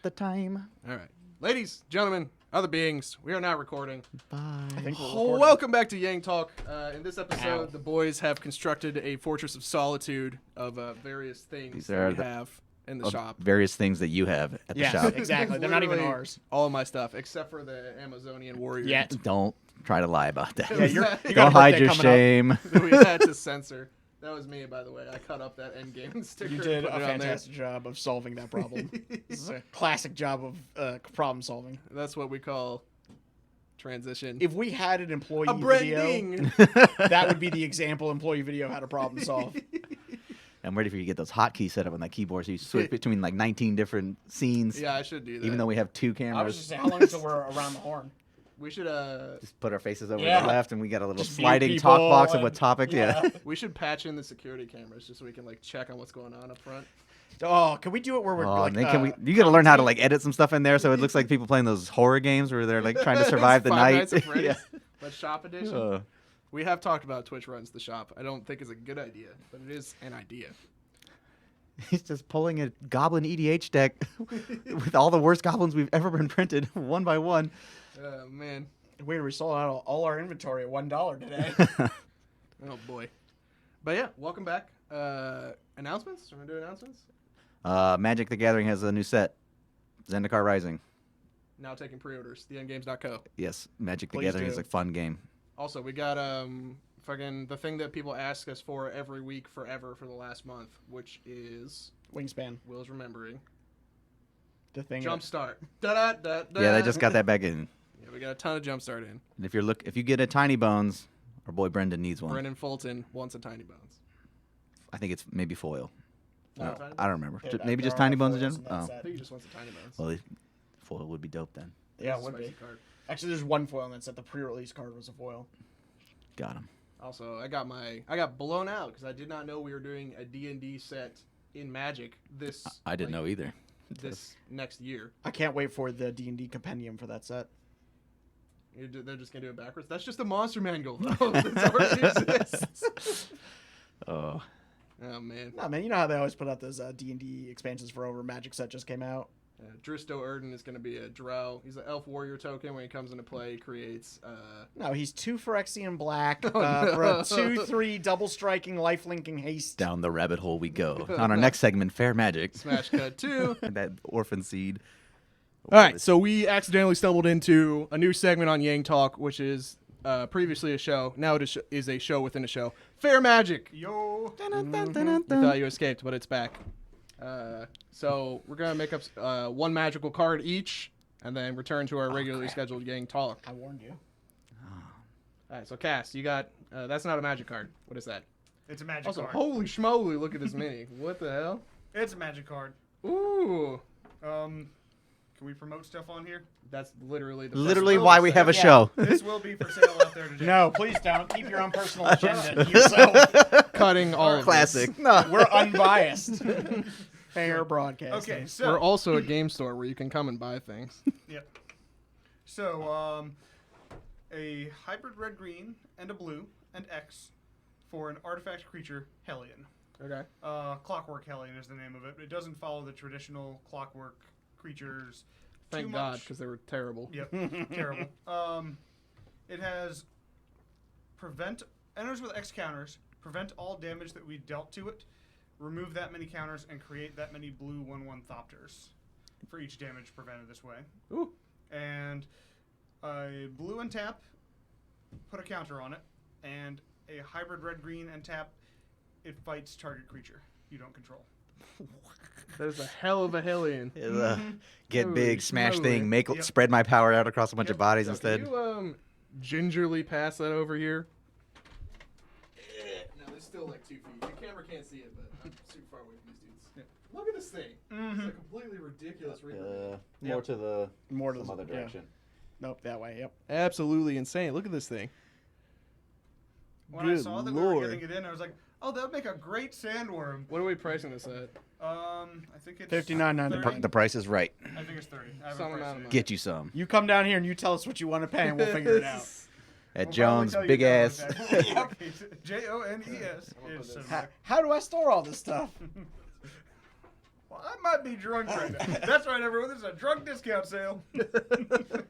the time. All right. Ladies, gentlemen, other beings, we are now recording. Bye. I think we're recording. Welcome back to Yang Talk. In this episode, the boys have constructed a fortress of solitude of various things that we have in the shop. Various things that you have at the Yes, shop. exactly. They're not even Literally ours. All of my stuff, except for the Amazonian warrior. Yet. Don't try to lie about that. Yeah, you got Don't a hide birthday your coming up. shame. That we had to censor. That was me, by the way. I cut up that endgame sticker. You did and a put it on there. fantastic job of solving that problem. This is a classic job of problem solving. That's what we call transition. If we had an employee A video, branding. that would be the example employee video how to problem solve. I'm ready for you to get those hotkeys set up on that keyboard so you switch between like 19 different scenes. Yeah, I should do that. Even though we have 2 I was cameras. just saying, how long until we're around the horn? We should Just put our faces over Yeah. to the left, and we got a little Just mute sliding people talk box of and- what topic. Yeah. we should patch in the security cameras just so we can like check on what's going on up front. Oh, can we do it where we're Oh, like? and then you got to learn how to like edit some stuff in there, so it looks like people playing those horror games where they're like trying to survive the Five night. Nights at Freddy's, Yeah. but shop edition. Uh, We have talked about Twitch runs the shop. I don't think it's a good idea, but it is an idea. he's just pulling a goblin EDH deck with all the worst goblins we've ever been printed, one by one. Oh man. Wait, we sold out all our inventory at $1 today. Oh boy. But yeah, welcome back. Announcements? Are we gonna do announcements? Magic the Gathering has a new set, Zendikar Rising. Now taking pre-orders. TheEndgames.co. Yes, Magic the Please Gathering do. is a fun game. Also, we got fucking the thing that people ask us for every week forever for the last month, which is Wingspan. Will's remembering. The thing. Jumpstart. Da-da-da-da. Yeah, they just got that back in. Yeah, we got a ton of Jumpstart in. And if you get a Tiny Bones, our boy Brendan needs one. Brendan Fulton wants a Tiny Bones. I think it's maybe foil. No, No, Tiny I don't remember. Yeah, Maybe there just are Tiny no Bones in foils general. in that Oh, set. I think he just wants a Tiny Bones. well, foil would be dope then. Yeah, It's it a would be. spicy card. Actually, there's one foil in that set. The pre-release card was a foil. Got him. Also, I got blown out because I did not know we were doing a D&D set in Magic this. I didn't know either. This next year. I can't wait for the D&D compendium for that set. They're just gonna do it backwards. That's just a monster manual, though. That already exists. Oh, Oh man. Nah, man, you know how they always put out those D&D expansions for over Magic set just came out. Dristo Erden is gonna be a drow. He's an elf warrior token. When he comes into play, he creates. No, he's 2 Phyrexian black Oh, no. for a 2/3 double striking, life linking haste. down the rabbit hole we go. On our next segment, Fair Magic. Smash Cut 2. That orphan seed. All right, so we accidentally stumbled into a new segment on Yang Talk, which is previously a show. Now it is a show within a show. Fair Magic. Yo. We thought you escaped, but it's back. So we're going to make up one magical card each, and then return to our regularly scheduled Yang Talk. I warned you. All right, so Cass, you got... that's not a magic card. What is that? It's a magic Also, card. holy schmoly, look at this mini. What the hell? It's a magic card. Ooh. Can we promote stuff on here? That's literally the Literally best why we have a Yeah. show. This will be for sale out there today. No, please don't. Keep your own personal agenda to yourself. cutting all of Classic. this. No. We're unbiased. Fair broadcasting. Okay, so We're also a game store where you can come and buy things. Yep. So, a hybrid red-green and a blue and X for an artifact creature, Hellion. Okay. Clockwork Hellion is the name of it. It doesn't follow the traditional clockwork creatures Thank too God, much. because they were terrible. Yep, terrible. It has enters with X counters, prevent all damage that we dealt to it, remove that many counters, and create that many blue 1/1 Thopters for each damage prevented this way. Ooh. And a blue and tap, put a counter on it, and a hybrid red-green and tap, it fights target creature you don't control. That is a hell of a Hellion. Get Holy big, smash schmoly. thing, Yep. spread my power out across a bunch of Yep. bodies So instead. Can you gingerly pass that over here? No, there's still like 2 feet. The camera can't see it, but I'm super far away from these dudes. Yeah. Look at this thing. It's a completely ridiculous reproduction. More to the More to some the other yeah. direction. Nope, that way. Yep. Absolutely insane. Look at this thing. When I Good saw that we Lord. were getting it in, I was like, oh, that would make a great sandworm. What are we pricing this at? I think it's $59.99. 30. The price is right. I think it's 30. I haven't Some priced amount it of yet. money. Get you some. You come down here and you tell us what you want to pay, and we'll figure it out. At We'll Jones, probably big tell you ass. Yep. Jones. I'm gonna put Is this- How do I store all this stuff? Why? I might be drunk right now. That's right, everyone. This is a drunk discount sale.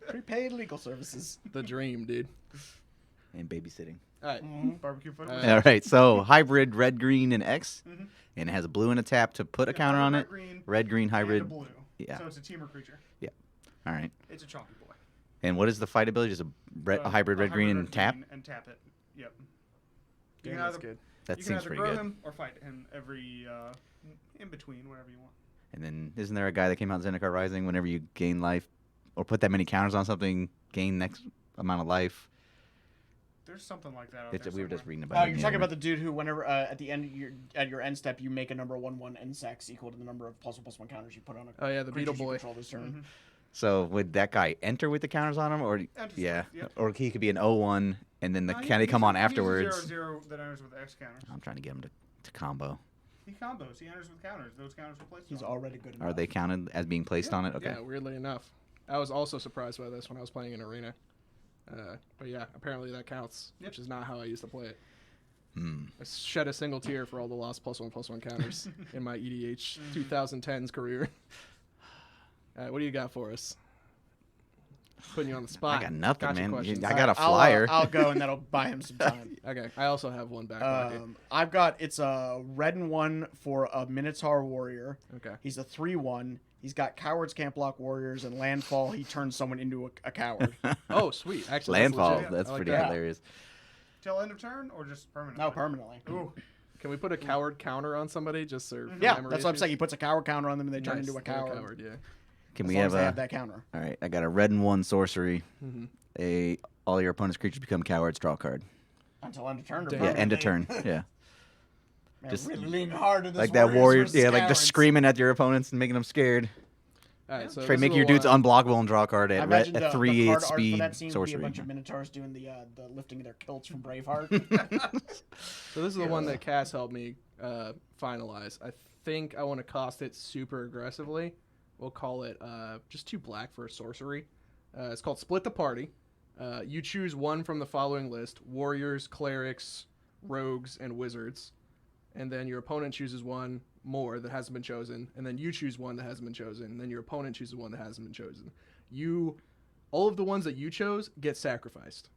Prepaid legal services. The dream, dude. And babysitting. All right. Barbecue foot. All right, so hybrid red, green, and X, and it has a blue and a tap to put a counter on it. Red, green, hybrid. And a blue. Yeah. So it's a teamer creature. All right. It's a chunky boy. And what is the fight ability? Just a hybrid red, green, and tap? And tap it. Yep. Yeah, can that's either- good. That you can seems either pretty grow good. him or fight him every in between, whatever you want. And then isn't there a guy that came out in Zendikar Rising? Whenever you gain life or put that many counters on something, gain next amount of life. There's something like that out there We were just somewhere. reading about Oh, it. you're yeah. talking about the dude who, whenever at the end at your end step, you make a number 1/1 insects equal to the number of +1/+1 counters you put on a. Oh yeah, the Beetle creatures you Boy. control this turn. So would that guy enter with the counters on him, or Enters yeah, with, yep. or he could be an 0-1, and then the No, can they come on he's afterwards? a 0/0 that enters with X counters. I'm trying to get him to combo. He combos. He enters with counters. Those counters are placed. He's on. already good enough. Are they counted as being placed on it? Okay. Yeah, weirdly enough. I was also surprised by this when I was playing in Arena. But yeah, apparently that counts, which is not how I used to play it. I shed a single tear for all the lost +1/+1 counters in my EDH 2010s career. What do you got for us? Putting you on the spot. I got nothing, Gotcha man. questions. I got a I'll, flyer. I'll go, and that'll buy him some time. Okay, I also have one back pocket. I've got it's a red and 1 for a Minotaur warrior. Okay. He's a 3/1. He's got cowards can't block warriors, and landfall. He turns someone into a coward. Oh, sweet. Actually, that's Landfall. legit. That's I like pretty that. hilarious. Till end of turn or just permanently? No, permanently. Ooh. Can we put a coward counter on somebody just so? Yeah, memory that's what I'm issues? saying. He puts a coward counter on them, and they turn Nice. into a They're coward. Yeah. Can As we long have as they a? have that counter. All right, I got a red and 1 sorcery. All your opponent's creatures become cowards. Draw a card. Until end of turn. Or Yeah, Yeah, end of permanently. turn. Yeah, Man, Just- really lean hard to this like that warriors warrior. versus Yeah, like just cowards. screaming at your opponents and making them scared. All right, so Try this making is your the dudes one- unblockable and draw a card I at imagine the 3 card art speed for that scene would be a sorcery. bunch of minotaurs doing the lifting of their kilts from Braveheart. So this is the one that Cass helped me finalize. I think I want to cost it super aggressively. We'll call it just 2 black for a sorcery. It's called Split the Party. You choose one from the following list: warriors, clerics, rogues, and wizards. And then your opponent chooses one more that hasn't been chosen, and then you choose one that hasn't been chosen, and then your opponent chooses one that hasn't been chosen. All of the ones that you chose get sacrificed.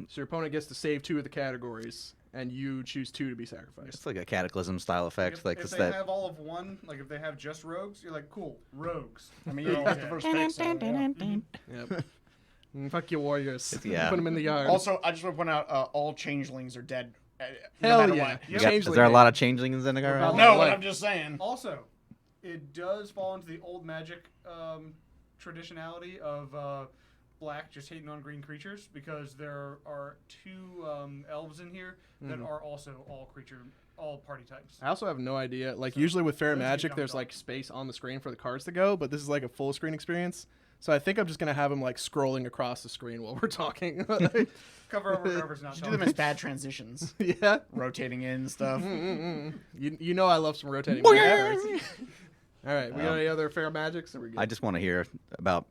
So your opponent gets to save 2 of the categories, and you choose 2 to be sacrificed. It's like a cataclysm style effect. If, Like if it's they that. have all of one, like if they have just rogues, you're like, cool, rogues. I mean, you know, that's the first pick. So, yeah. Yep. Fuck your warriors. Yeah. Put them in the yard. Also, I just want to point out all changelings are dead. Hell no matter yeah. what. You got- is Changeling there a game. lot of changelings in Zendikar? about No, Like- I'm just saying. Also, it does fall into the old Magic traditionality of black just hating on green creatures, because there are 2 elves in here that are also all party types. I also have no idea. Like, usually with Fair those get Magic, dumped there's off. like space on the screen for the cards to go, but this is like a full screen experience. So I think I'm just gonna have him like scrolling across the screen while we're talking. Cover over cover's not You do them telling. as bad transitions, Yeah. rotating in and stuff. You know I love some rotating. cards. All right, we got any other Fair Magics? Or we good? I just want to hear about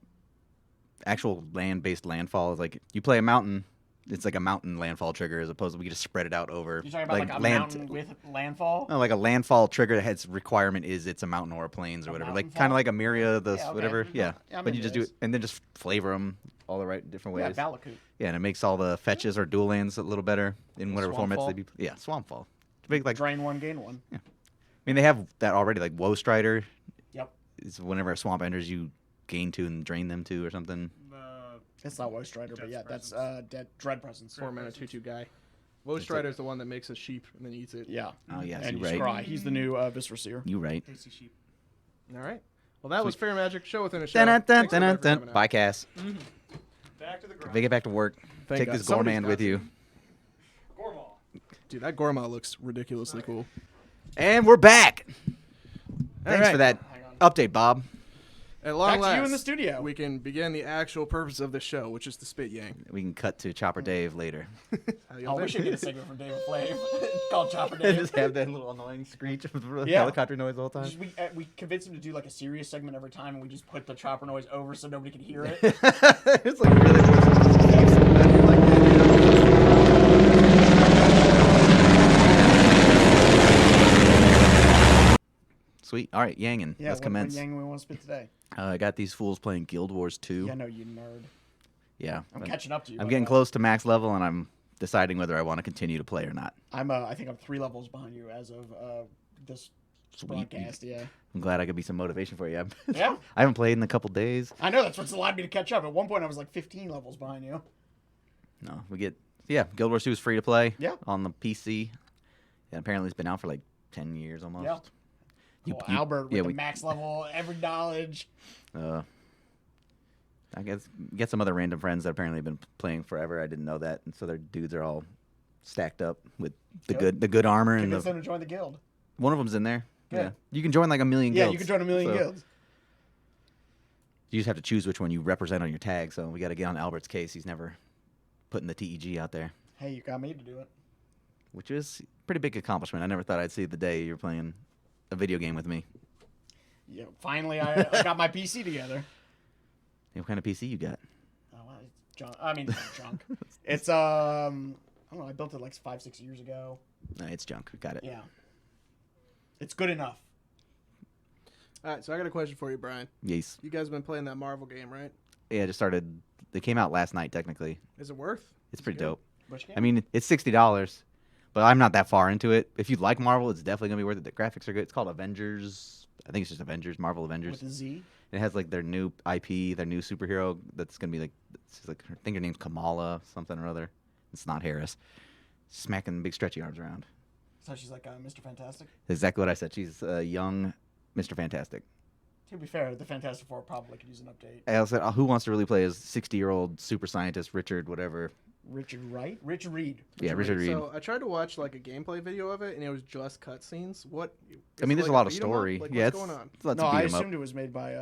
actual land-based landfall. Like you play a mountain, it's like a mountain landfall trigger, as opposed to we can just spread it out over. You're talking about like a mountain with landfall? No, like a landfall trigger that has requirement is it's a mountain or a plains or A whatever. mountain Like kind fall? of like a Myria, the Yeah, okay. whatever. Yeah, Yeah, I'm but you into just do this. it and then just flavor them all the right different ways. Yeah, Valakoot. Yeah, and it makes all the fetches or dual lands a little better in whatever Swamp formats Fall? they be. Yeah, Swampfall. Make like Drain 1, gain 1. I mean they have that already. Like Woe Strider Yep. is whenever a swamp enters, you gain 2 and drain them 2 or something. That's not Woe Strider, but Death's yeah, that's Presence. Dread Presence. 4-mana 2/2 guy. Woe Strider is the one that makes a sheep and then eats it. Yeah. Oh yes, And you you right. scry. He's the new Viscera Seer. You right. Tasty sheep. All right. Well, that was Fair Magic show within a show. Dun, dun, dun, Thanks, dun, everybody, for dun. coming out. Bye, Cass. Back to the grind. They get back to work. Thank Take God. this Somebody's gourmand got with to. you. Gormal. Dude, that Gorma looks ridiculously cool. And we're back. Thanks right. for that Hang on. update, Bob. At long Back to last, you in the studio. we can begin the actual purpose of the show, which is to spit yang. We can cut to Chopper Dave later. How Oh, y'all we doing? should get a segment from David Flav called Chopper And Dave. just have that little annoying screech of the Yeah. helicopter noise the whole time. Just, we convinced him to do like a serious segment every time, and we just put the chopper noise over so nobody could hear it. It's like really. Sweet. All right, Yangin. Yeah, Let's what commence. yang we want to spit today? I got these fools playing Guild Wars 2. Yeah, no, you nerd. Yeah. I'm catching up to you. I'm by getting the way. close to max level, and I'm deciding whether I want to continue to play or not. I think I'm 3 levels behind you as of this Sweet. broadcast. Yeah. I'm glad I could be some motivation for you. Yeah. I haven't played in a couple days. I know that's what's allowed me to catch up. At one point, I was like 15 levels behind you. No, we get Guild Wars 2 is free to play. Yeah. On the PC. And apparently it's been out for like 10 years almost. Yeah. Cool. Albert with yeah, the max level, every knowledge. I guess get some other random friends that apparently have been playing forever. I didn't know that, and so their dudes are all stacked up with the good armor and Convince them to join the guild. one of them's in there. Good. Yeah, you can join like a million. Yeah, guilds, you can join a million so guilds. You just have to choose which one you represent on your tag. So we got to get on Albert's case. He's never putting the TEG out there, Hey, you got me to do it. which is a pretty big accomplishment. I never thought I'd see the day you're playing a video game with me. Yeah, finally, I got my PC together. Hey, what kind of PC you got? Oh, well, it's junk. I mean, it's not junk. It's I don't know. I built it like 5-6 years ago. No, it's junk. Got it. Yeah, it's good enough. All right, so I got a question for you, Brian. Yes. You guys have been playing that Marvel game, right? Yeah, I just started. They came out last night, technically. Is it worth? It's pretty good? dope. Which game? I mean, it's $60, but I'm not that far into it. If you like Marvel, it's definitely gonna be worth it. The graphics are good. It's called Avengers. I think it's just Avengers, Marvel Avengers. with a Z. It has like their new IP, their new superhero that's gonna be like, I think her name's Kamala something or other. It's not Harris. Smacking big stretchy arms around. So she's like Mr. Fantastic. Exactly what I said. She's a young Mr. Fantastic. To be fair, the Fantastic Four probably could use an update. I also said, who wants to really play as 60-year-old super scientist Richard whatever? Richard Wright? Richard Reed. Yeah, Richard Reed. So I tried to watch like a gameplay video of it, and it was just cutscenes. What? I mean, is there's it a lot like of beat 'em up? story. Like, Yeah, what's going on? Let's No, I beat 'em up. assumed it was made by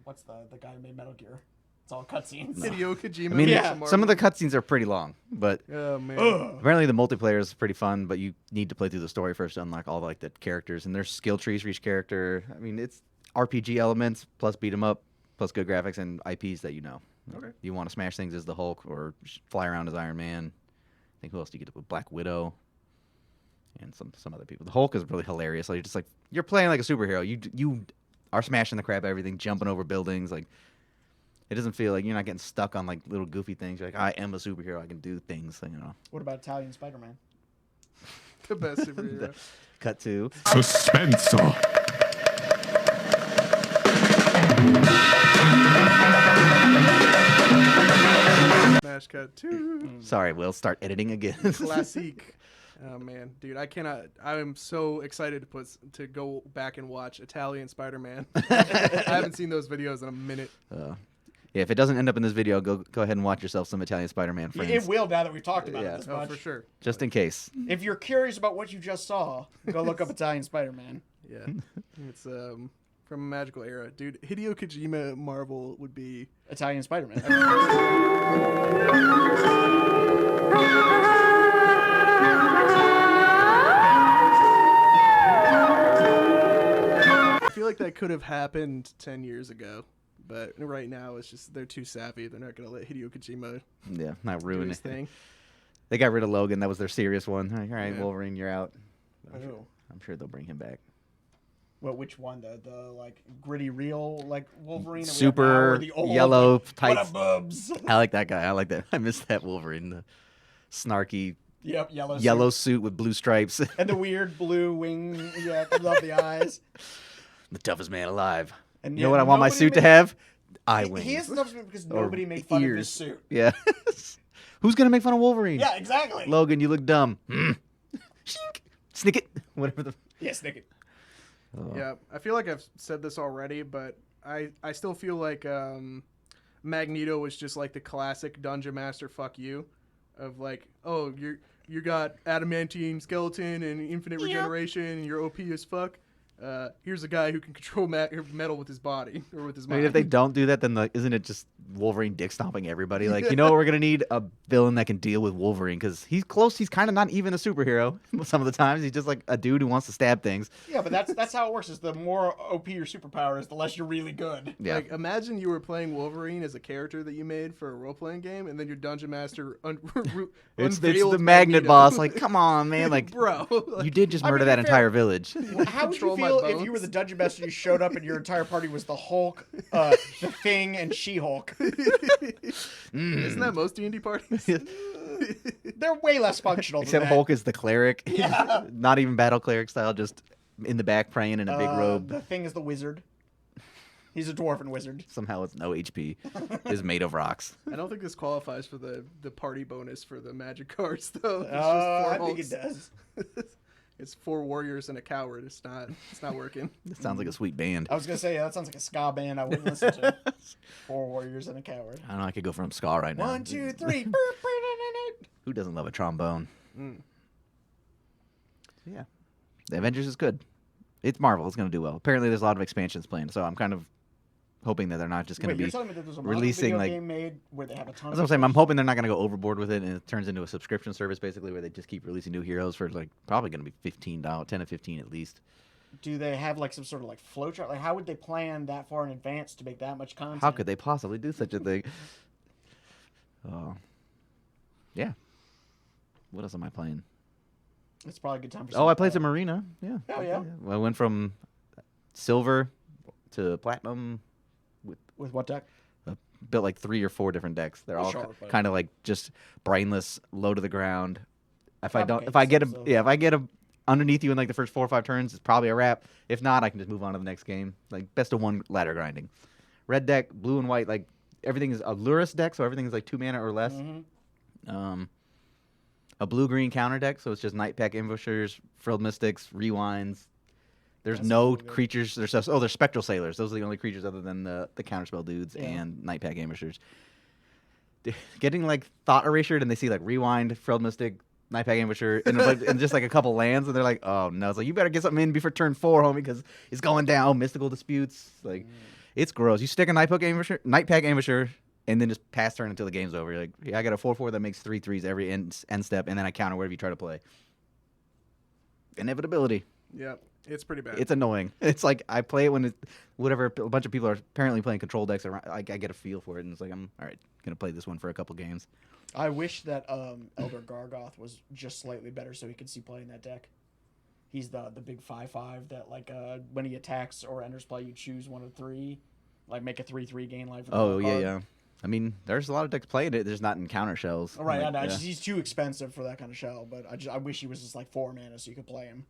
what's the guy who made Metal Gear? It's all cutscenes. Hideo Kojima. I mean, makes Yeah. a some of the Marvel- cutscenes are pretty long, but Oh man. Ugh. apparently the multiplayer is pretty fun. But you need to play through the story first to unlock all like the characters, and there's skill trees for each character. I mean, it's RPG elements plus beat 'em up plus good graphics and IPs that you know. Okay. You want to smash things as the Hulk or fly around as Iron Man. I think who else do you get with Black Widow and some other people. The Hulk is really hilarious. Like you're playing like a superhero. You are smashing the crap out of everything, jumping over buildings. Like it doesn't feel like you're not getting stuck on like little goofy things. You're like, I am a superhero. I can do things. You know. What about Italian Spider-Man? The best superhero. Cut to Suspense. Smash cut 2. sorry, we'll start editing again. Classic. Oh man, dude, I cannot. I am so excited to go back and watch Italian Spider-Man. I haven't seen those videos in a minute. Yeah, if it doesn't end up in this video, go ahead and watch yourself some Italian Spider-Man friends, It will now that we've talked about Yeah. it this Oh, much. for sure. just in case. If you're curious about what you just saw, go look up Italian Spider-Man. Yeah, it's from a magical era, dude. Hideo Kojima Marvel would be. Italian Spider-Man. I feel like that could have happened 10 years ago, but right now it's just they're too savvy. They're not gonna let Hideo Kojima Yeah, not do ruin his it. thing. They got rid of Logan. That was their serious one. Like, all right, Yeah. Wolverine, you're out. Oh. I'm sure they'll bring him back. Well, which one? The like gritty real like Wolverine? that we have now, Super or the old, yellow like, what tights. up, bubs? I like that guy. I like that. I miss that Wolverine. The snarky Yep, yellow. yellow suit. suit with blue stripes. And the weird blue wing. Yeah, I love the eyes. The toughest man alive. And You know what I want my suit to have? Eye wings. He has the toughest because Or nobody made fun of his ears. suit. Yeah. Who's gonna make fun of Wolverine? Yeah, exactly. Logan, you look dumb. Shink. Snick it. Whatever the. Yeah, stick it. Oh. Yeah, I feel like I've said this already, but I still feel like Magneto was just like the classic dungeon master fuck you, of like, oh, you got adamantine skeleton and infinite regeneration and you're OP as fuck. Here's a guy who can control metal with his body or with his I mind. mean, if they don't do that, then isn't it just Wolverine dick stomping everybody? Like, you know what? We're going to need a villain that can deal with Wolverine because he's close. He's kind of not even a superhero some of the times. He's just like a dude who wants to stab things. Yeah, but that's how it works. Is the more OP your superpower is, the less you're really good. Yeah. Like, imagine you were playing Wolverine as a character that you made for a role-playing game, and then your dungeon master it's unveiled the magnet Magneto. boss. Like, come on, man. Like, bro. you did just I mean, murder to that be entire fair, village. How would you Control my feel bones. if you were the dungeon master, you showed up and your entire party was the Hulk, the Thing, and She-Hulk? Isn't that most D&D parties? They're way less functional. Except than that. Hulk is the cleric. Yeah. Not even battle cleric style, just in the back praying in a big robe. The Thing is the wizard. He's a dwarven wizard. Somehow it's no HP. Is made of rocks. I don't think this qualifies for the party bonus for the magic cards, though. It's I think Hulks. it does. It's 4 warriors and a coward. It's not working. It sounds like a sweet band. I was gonna say that sounds like a ska band. I wouldn't listen to. 4 warriors and a coward. I don't know. I could go from ska right now. 1, 2, 3. Who doesn't love a trombone? Mm. Yeah, the Avengers is good. It's Marvel. It's going to do well. Apparently, there's a lot of expansions planned, so I'm kind of hoping that they're not just going Wait, to you're be. telling me that there's a releasing, video like- game made where they have a ton That's of what I'm saying. I'm hoping they're not going to go overboard with it, and it turns into a subscription service basically, where they just keep releasing new heroes for like probably going to be $15, 10 to 15 at least. Do they have like some sort of like flowchart? Like, how would they plan that far in advance to make that much content? How could they possibly do such a thing? Oh, yeah. What else am I playing? It's probably a good time for. Oh, I played some Arena. Yeah. Oh, yeah? Well, I went from silver to platinum. With what deck? Built like 3 or 4 different decks. They're all Sure, but- kind of like just brainless, low to the ground. If I Complicated get a stuff, so- if I get a underneath you in like the first 4 or 5 turns, it's probably a wrap. If not, I can just move on to the next game. Like best of 1 ladder grinding. Red deck, blue and white, like everything is a Lurus deck, so everything is like 2 mana or less. Mm-hmm. A blue-green counter deck, so it's just Night Pack Ambushers, Frilled Mystics, Rewinds. There's That's no really good. creatures. There's Spectral Sailors. Those are the only creatures other than the counterspell dudes Yeah. and Night Pack Ambushers. Getting like Thought Erasured, and they see like Rewind, Frilled Mystic, Night Pack Ambusher, and, and just like a couple lands, and they're like, oh no, it's like you better get something in before turn 4, homie, because it's going down. Mystical Disputes, like it's gross. You stick a Night Pack Ambusher, and then just pass turn until the game's over. You're like, yeah, I got a 4/4 that makes 3/3s every end step, and then I counter whatever you try to play. Inevitability. Yep, it's pretty bad. It's annoying. It's like I play it when whatever a bunch of people are apparently playing control decks. Around, I get a feel for it, and it's like I'm all right. Gonna play this one for a couple games. I wish that Elder Gargoth was just slightly better so he could see play in that deck. He's the big 5/5 that like when he attacks or enters play, you choose 1 of 3, like make a 3/3 gain life. with Oh one yeah, card. yeah. I mean, there's a lot of decks playing it. There's not in counter shells. Right, Like, I know. yeah. He's too expensive for that kind of shell, but I wish he was just like 4 mana so you could play him.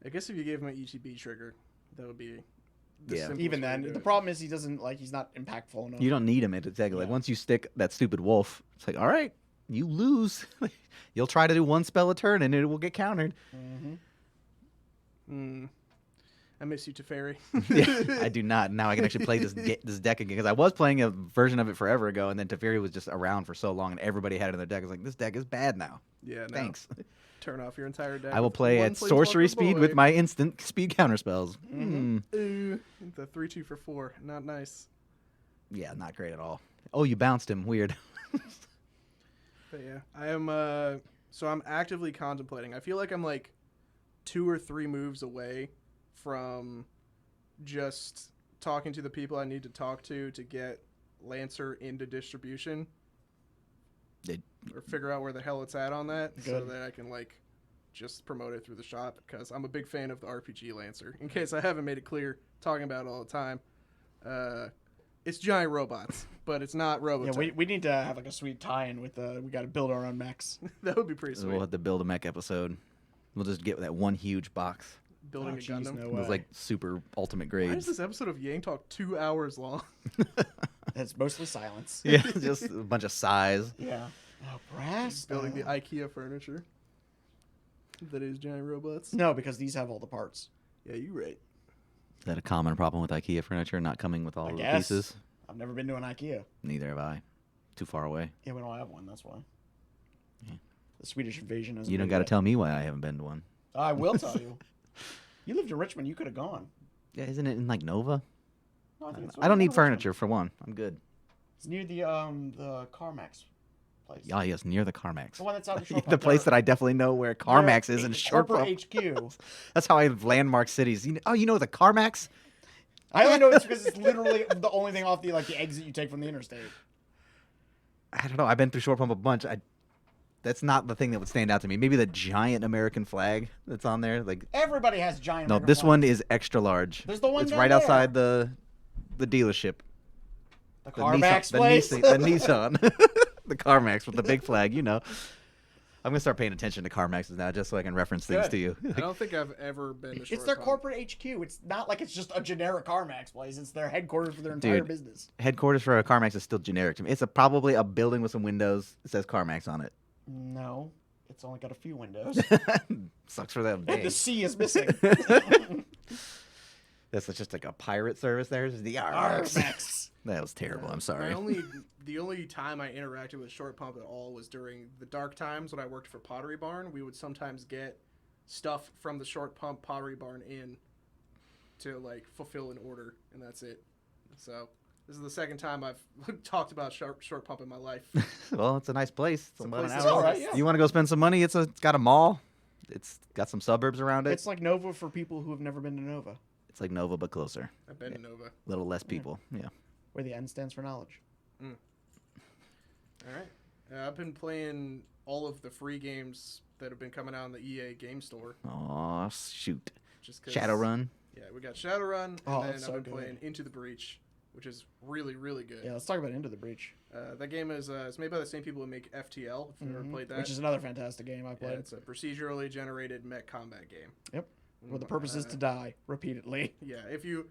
I guess if you gave him an ETB trigger, that would be. Yeah. Even then, the problem is he's not impactful enough. You don't need him at attack. Like Yeah. once you stick that stupid wolf, it's like all right, you lose. You'll try to do 1 spell a turn, and it will get countered. I miss you, Teferi. Yeah, I do not. Now I can actually play this deck again because I was playing a version of it forever ago, and then Teferi was just around for so long, and everybody had it in their deck. I was like, this deck is bad now. Yeah, no. Thanks. Turn off your entire deck. I will with play one at sorcery Planeswalker speed boy. with my instant speed counter spells. Mhm. Ooh, the 3/2 for 4. Not nice. Yeah, not great at all. Oh, you bounced him. Weird. But yeah, I am. So I'm actively contemplating. I feel like I'm like 2 or 3 moves away from just talking to the people I need to talk to get Lancer into distribution. Or figure out where the hell it's at on that, so Good. that I can like just promote it through the shop, because I'm a big fan of the RPG Lancer. In case I haven't made it clear, talking about it all the time. It's giant robots, but it's not Yeah, Robotech. we need to have like a sweet tie-in with we got to build our own mechs. That would be pretty sweet. We'll have to build a mech episode. We'll just get that one huge box. Building a jeez, Gundam. no It was way. like super ultimate Why is grades. this episode of Yang Talk 2 hours long? It's mostly silence. Yeah, just a bunch of size. Yeah. Oh, brass. Building the IKEA furniture. That is giant robots. No, because these have all the parts. Yeah, you right. Is that a common problem with IKEA furniture not coming with all I of guess. the pieces? I've never been to an IKEA. Neither have I. Too far away. Yeah, we don't have one. That's why. Yeah. The Swedish invasion is. You don't got to tell me why I haven't been to one. I will tell you. You lived in Richmond. You could have gone. Yeah, isn't it in like Nova? No, think it's I don't need Richmond. furniture for one. I'm good. It's near the CarMax place. Oh yes, near the CarMax. The one that's out in Short The Pump place there. that I definitely know where CarMax is in Short Corporate Pump. HQ. That's how I landmark cities. You know the CarMax? I only know it's because it's literally the only thing off the exit you take from the interstate. I don't know. I've been through Short Pump a bunch. That's not the thing that would stand out to me. Maybe the giant American flag that's on there. Like, Everybody has giant. no, American this flags. one is extra large. There's the one It's down right there. outside the dealership. The The CarMax Nissan, place. the Nissan, the CarMax with the big flag. You know, I'm gonna start paying attention to CarMaxes now, just so I can reference things Good. to you. I don't think I've ever been to Short It's their Pump. corporate HQ. It's not like it's just a generic CarMax place. It's their headquarters for their entire Dude. business. Headquarters for a CarMax is still generic to me. It's probably a building with some windows. It says CarMax on it. No, it's only got a few windows. Sucks for them. And the C is missing. That's just like a pirate service there. It's the CarMax. CarMax. That was terrible. I'm sorry. The only time I interacted with Short Pump at all was during the dark times when I worked for Pottery Barn. We would sometimes get stuff from the Short Pump Pottery Barn in to like fulfill an order, and that's it. So this is the second time I've talked about Short Pump in my life. Well, it's a nice place. It's a About place an that's hour. all right, yeah. You want to go spend some money? It's got a mall. It's got some suburbs around it. It's like Nova for people who have never been to Nova, It's like Nova but closer. I've been to Nova. A little less people. Yeah. where the N stands for knowledge. All right. I've been playing all of the free games that have been coming out on the EA Game Store. Oh shoot. Just 'cause- Shadowrun. Yeah, we got Shadowrun, and Oh, then that's I've so been good. playing Into the Breach, which is really, really good. Yeah, let's talk about Into the Breach, That game is it's made by the same people who make FTL. If you've ever played that, which is another fantastic game I yeah, played. it's a procedurally generated mech combat game. Yep. Where the purpose is to die repeatedly. Yeah, if you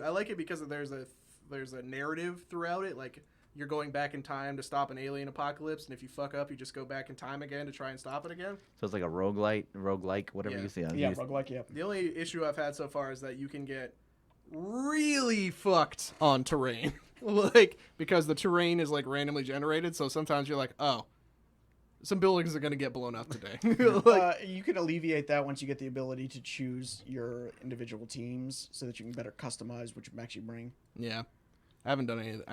I like it because there's a narrative throughout it. Like you're going back in time to stop an alien apocalypse, and if you fuck up, you just go back in time again to try and stop it again. So it's like a roguelike, whatever Yeah. you say. Yeah, roguelike, yeah. The only issue I've had so far is that you can get really fucked on terrain. Like, because the terrain is like randomly generated, so sometimes you're like, oh, some buildings are gonna get blown up today. Like, You can alleviate that once you get the ability to choose your individual teams so that you can better customize which mechs you bring. yeah. I haven't done any of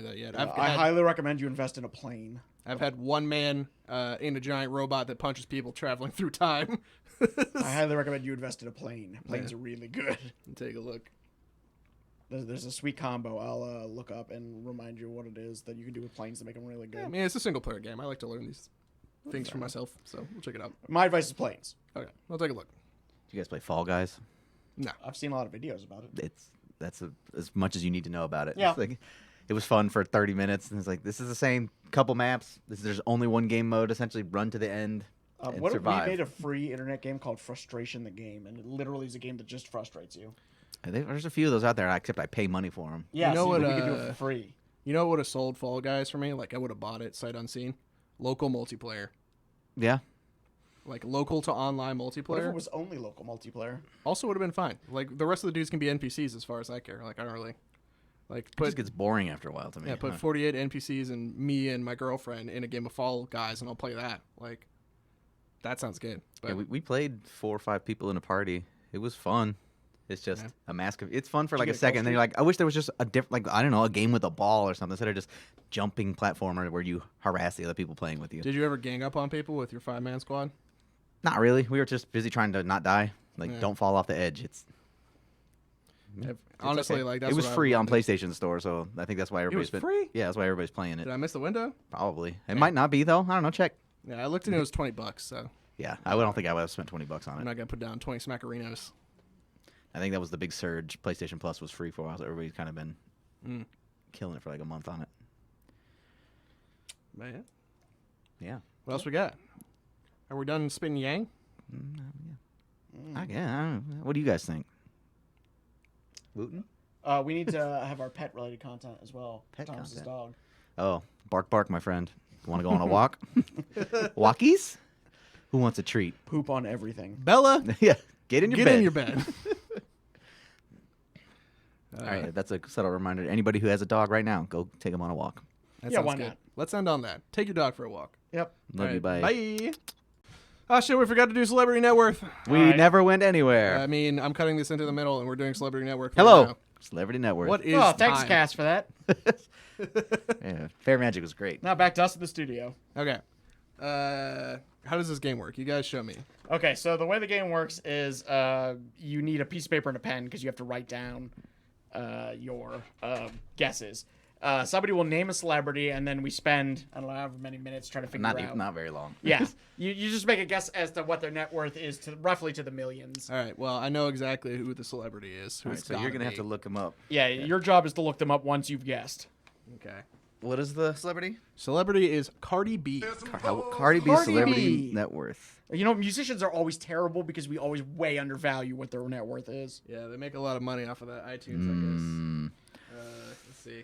that yet. I highly recommend you invest in a plane. I've had one man in a giant robot that punches people traveling through time. I highly recommend you invest in a plane. Planes are really good. Take a look. There's a sweet combo I'll look up and remind you what it is that you can do with planes to make them really good. I mean, it's a single player game. I like to learn these things for myself, so we'll check it out. My advice is planes. Okay, I'll take a look. You guys play Fall Guys? No. I've seen a lot of videos about it. That's as much as you need to know about it. Yeah. It's like, it was fun for 30 minutes, and it's like, this is the same couple maps. There's only one game mode, essentially run to the end and What if we survive. made a free internet game called Frustration the Game, and it literally is a game that just frustrates you. There's a few of those out there, except I pay money for them. Yeah, You know so what, we could do it for free. You know what would have sold Fall Guys for me? Like, I would have bought it sight unseen. Local multiplayer. Yeah. Like, local to online What if multiplayer. it was only local multiplayer? Also would have been fine. Like, the rest of the dudes can be NPCs as far as I care. Like, I don't really... Like, It just gets boring after a while to me. put 48 NPCs and me and my girlfriend in a game of Fall Guys, and I'll play that. Like, that sounds good. But Yeah, we played 4 or 5 people in a party. It was fun. It's just Yeah. a mask of. It's fun for Did like you a get second, and then you're frustrated? like, I wish there was just a different, like, I don't know, a game with a ball or something instead of just jumping platformer where you harass the other people playing with you. did you ever gang up on people with your 5-man squad? Not really. We were just busy trying to not die. Like, Yeah. don't fall off the edge. Honestly, okay. like, that's it was what I free on wanted. PlayStation Store, so I think that's why everybody's was been. free? Yeah, that's why everybody's playing it. Did I miss the window? Probably. It might not be though. I don't know. Check. Yeah, I looked and it was $20, so Yeah, I don't think I would have spent $20 on I'm it. not gonna put down 20 smackerinos. I think that was the big surge. PlayStation Plus was free for a while, so everybody's kind of been Mm. killing it for like a month on it. But yeah. Yeah. What else we got? Are we done spinning yang? I don't know. What do you guys think? Wooten? We need to have our pet-related content as well. Pet Thomas's content. dog. Oh, bark, bark, my friend. Want to go on a walk? Walkies? Who wants a treat? Poop on everything. Bella, Yeah. Get in your get bed. in your bed. All right. That's a subtle reminder to anybody who has a dog right now. Go take him on a walk. That Yeah, sounds why good. not? Let's end on that. Take your dog for a walk. Yep. Love you. All Bye. right, bye. Oh shit, we forgot to do Celebrity Net Worth. We All right. never went anywhere. I mean, I'm cutting this into the middle and we're doing Celebrity Network. Hello. Celebrity Network. What is Oh, thanks, time? Cass, for that. Yeah, Fair Magic was great. Now back to us in the studio. Okay. How does this game work? You guys show me. Okay, so the way the game works is you need a piece of paper and a pen because you have to write down your guesses. Somebody will name a celebrity, and then we spend, I don't know, however many minutes trying to figure out. Not very long. Yeah. You just make a guess as to what their net worth is to roughly to the millions. All right. Well, I know exactly who the celebrity is. Who All right, it's so you're gotta gonna have be. to look him up. Yeah, your job is to look them up once you've guessed. Okay. What is the celebrity? Celebrity is Cardi B. Cardi B's Cardi celebrity B. net worth. You know, musicians are always terrible because we always way undervalue what their net worth is. Yeah, they make a lot of money off of that iTunes, Mm, I guess. Let's see.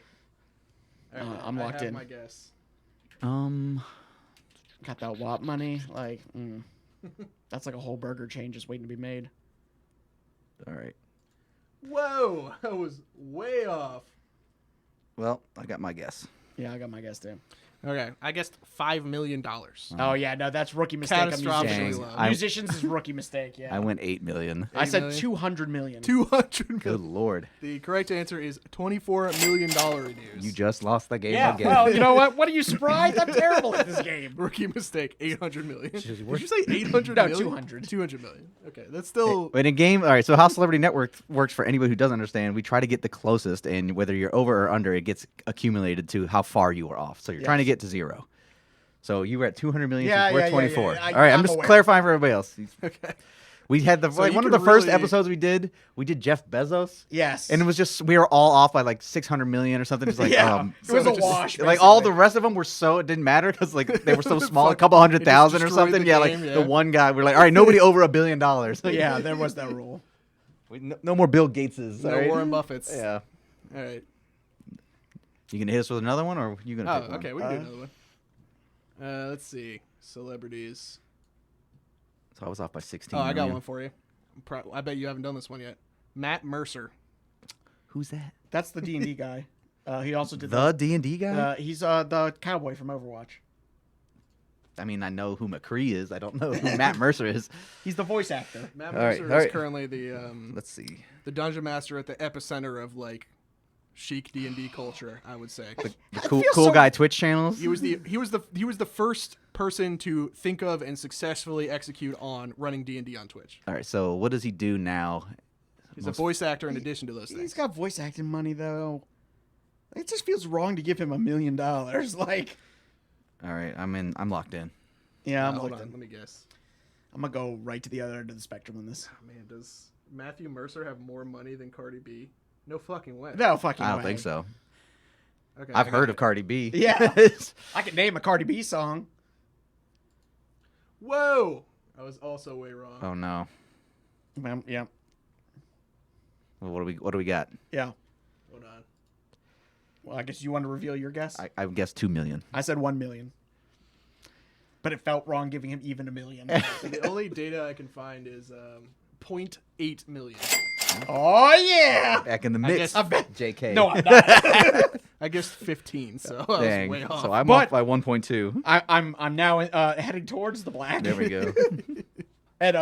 All right, I'm I locked have in. my guess. Got that WAP money, like, that's like a whole burger chain just waiting to be made. all right. Whoa, I was way off. Well, I got my guess. Yeah, I got my guess too. Okay, I guessed $5 million. Oh yeah, no, that's rookie mistake. On Catastrophically musicians. low. Musicians is rookie mistake. Yeah, I went 8 million. I said million? 200 million. 200 Good million. lord. The correct answer is $24 million reviews. You just lost the game Yeah, again. well, you know what? What are you surprised? I'm terrible at this game. Rookie mistake, 800 million. Did Jeez, you say 800 No, million? 200. 200 million. Okay, that's still... In a game, all right, so how Celebrity Network works for anybody who doesn't understand, we try to get the closest, and whether you're over or under, it gets accumulated to how far you are off. So you're trying to get to 0. So you were at 200 million, Yeah, we're yeah, at 24. yeah, yeah. All right, I'm I'm just aware. clarifying for everybody else. Okay. We had the So like you one of could the first really- episodes we did Jeff Bezos. Yes, And it was just we were all off by like 600 million or something. Just like yeah, it was a just- wash. like all the basically. rest of them were so it didn't matter because like they were so small, a Fuck, couple it 100,000 just or destroyed something. the Yeah, game, like yeah. the one guy, we're like, all right, nobody over $1 billion. Like, Yeah, there was that rule. no more Bill Gateses. No all right? Warren Buffett's. Yeah. All right. You gonna hit us with another one, or you gonna? Oh, pick one? okay, we can do another one. Let's see. Celebrities. So I was off by 16. Oh, I got million. one for you. I bet you haven't done this one yet. Matt Mercer. Who's that? That's the D&D guy. He also did The D&D guy. He's the cowboy from Overwatch. I mean, I know who McCree is. I don't know who Matt Mercer is. He's the voice actor. Matt All right, Mercer all is right. currently the Let's see. dungeon master at the epicenter of like chic D&D culture, I would say. The cool feel cool so- guy Twitch channels. He was the first person to think of and successfully execute on running D&D on Twitch. All right. So what does he do now? He's a voice actor in addition to those He's things. got voice acting money though. It just feels wrong to give him $1 million. Like, All right. I'm locked in. yeah, I'm Hold locked on, in. let me guess. I'm gonna go right to the other end of the spectrum on this. Oh, man, does Matthew Mercer have more money than Cardi B? No fucking way. No fucking I don't way. think so. Okay, I've I got heard it. of Cardi B. Yeah. I can name a Cardi B song. Whoa! I was also way wrong. Oh no. Yeah. Well, what do we got? Yeah. Hold on. Well, I guess you want to reveal your guess. I guess 2 million. I said 1 million. But it felt wrong giving him even $1 million. So the only data I can find is 0.8 million. Oh yeah! Back in the I mix. guess- I bet. JK. No, I'm not. I guessed 15, so I was Dang. way off. So I'm But- off by 1.2. I'm now heading towards the black. There we go. At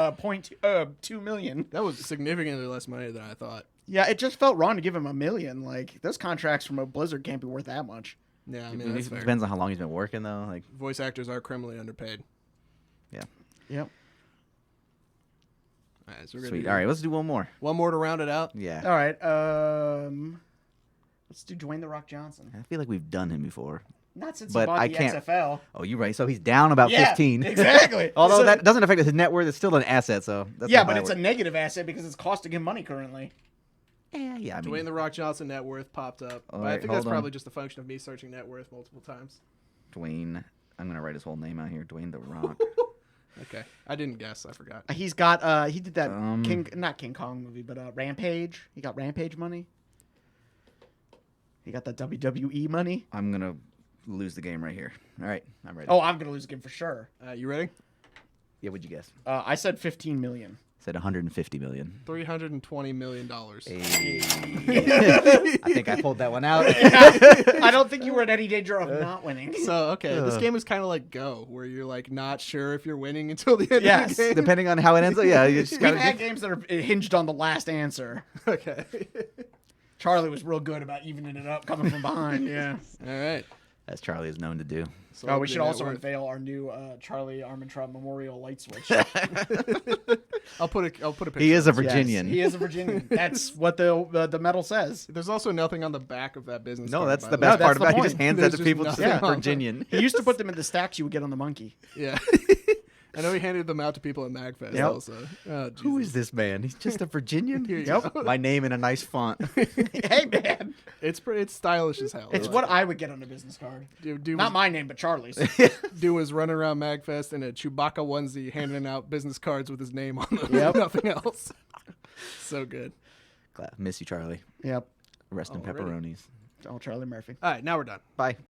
2 million. That was significantly less money than I thought. Yeah, it just felt wrong to give him $1 million. Like those contracts from a Blizzard can't be worth that much. Yeah, I It mean, that's fair. depends on how long he's been working though. Like Voice actors are criminally underpaid. Yep. All right, so we're gonna sweet. do All right, let's do one more. one more to round it out. Yeah. All right. Let's do Dwayne the Rock Johnson. I feel like we've done him before. Not since But he bought I the can't- XFL. Oh, you're right. So he's down about 15. Exactly. Although So- that doesn't affect his net worth. It's still an asset. So that's yeah, not but how it's it a negative asset because it's costing him money currently. yeah. I mean, Dwayne the Rock Johnson net worth popped up. All But I right, think that's hold on. probably just a function of me searching net worth multiple times. Dwayne. I'm gonna write his whole name out here. Dwayne the Rock. Okay, I didn't guess. I forgot. He's got he did that Um, not King Kong movie, but Rampage. He got Rampage money. He got that WWE money. I'm gonna lose the game right here. All right, I'm ready. Oh, I'm gonna lose again for sure. You ready? Yeah, what'd you guess? I said 15 million. Said 150 million. $320 million. Hey. I think I pulled that one out. I don't think you were in any danger of not winning. So okay, this game is kind of like Go, where you're like not sure if you're winning until the end Yes. of the game. Depending on how it ends up, yeah, you just We've gotta. had games that are hinged on the last answer. Okay. Charlie was real good about evening it up, coming from behind. Yeah. All right. As Charlie is known to do. So Oh, we should net also worth. unveil our new Charlie Armentrout Memorial light switch. I'll put a picture. He is a of it. Virginian. Yes, he is a Virginian. That's what the medal says. There's also nothing on the back of that business. No, card, that's by the way. best No, part that's the about it. He just point. hands There's that to just people to nothing say on it. Virginian. He used to put them in the stacks you would get on the monkey. Yeah. I know he handed them out to people at MagFest Yep. also. Oh, Who Jesus. is this man? He's just a Virginian? Here you Yep. go. My name in a nice font. Hey man, It's stylish as hell. it's I what like I would get on a business card. it. Not my name, but Charlie's. Dude was running around MagFest in a Chewbacca onesie, handing out business cards with his name on them. Yep. Nothing else. So good. Glad. Miss you, Charlie. Yep. Rest in Already. pepperonis. Oh, Charlie Murphy. All right, now we're done. Bye.